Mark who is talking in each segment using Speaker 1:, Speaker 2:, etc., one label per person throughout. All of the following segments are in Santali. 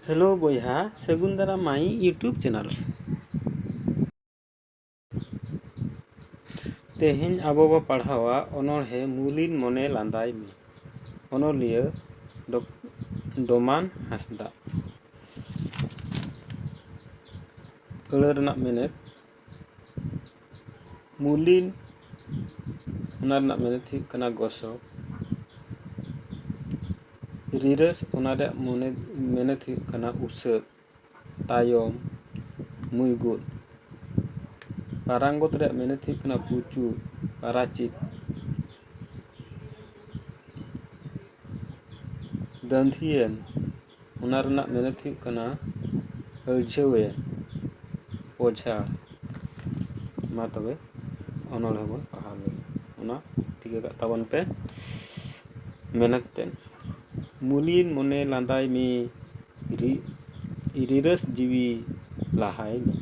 Speaker 1: हेलो बोया सगुन दारा माई यूट्यूब चैनल तेहें आबो बा पढ़ावा अनोढ़े मुलिन मने लांदाय में अनलिया डोमान हांसदा अड़ रना मेनेट मुलिन ओना रना मेनेट हुई कना गोसो रिरस ओना रे मेनेट हुई कना उसद तायम मुयगुद पारांगत रे मेनेट हुई कना पुचू पाराचित दंधियन ओना रना मेनेट हुई कना अळझावे पोझा मा तबे अनोढ़े बन पढ़ा ले ओना ठीक है ताबन पे मेहनत तेन मुलिन मने लांदाय में रिरस जीवी लाहाय में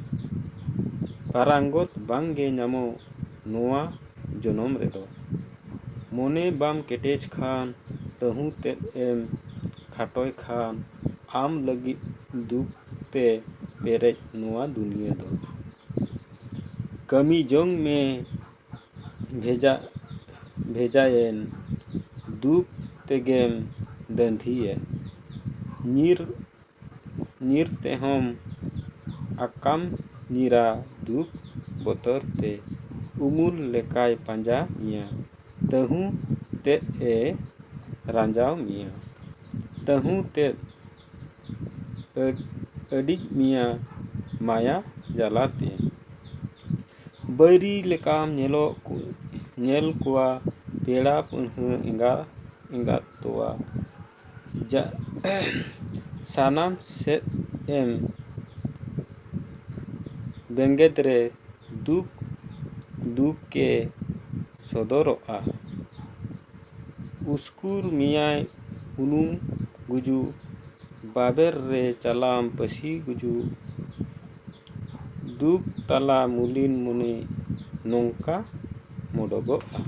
Speaker 1: पारांगत बांगे नामो नोआ जनम रेदो मने बाम केटेज खान तहु ते एम खाटोय खान आम लगी दुख ते पेरेज नोआ दुनिया दो कमी जोंग में भेजायन दुख तेगेम दंधियन नीर ते हम आकाम नीरा दुख बोतर ते उमुल लेकाय पांजा मिया तहु ते ए रांजाव मिया तहु ते अडिग मिया माया जलाते बैरी लेकाम नेल कुआ पेड़ा पुनः इंगा तोआ सानाम से एम बेंगेद रे दुख के सदरोआ उस्कुर मियाय उनुम गुजू बाबेर रे चलाम पसी गुजू दुख तला मुलिन मुनि नोंका मोडोगोआ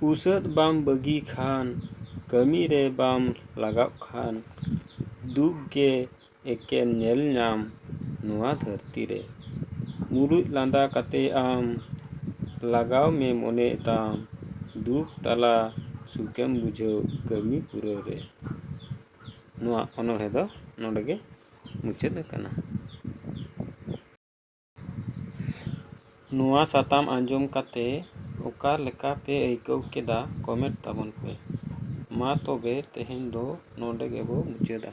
Speaker 1: उसद बाम बगी खान कमी रे बाम लगाव खान दुख गे एके नेल नाम नुआ धरती रे मुरुज लांदा कते आम लगाव में मोने ताम दुख तला सुकेम बुझो कमी पुरो रे नुआ अनोढ़े दो नोडगे मुचाद कना नुआ साताम आंजोम काते ओका लेका पे आइकव केदा कमेंट ताबन पे मा तोबे तेहें दो नोडे गेबो मुचादा।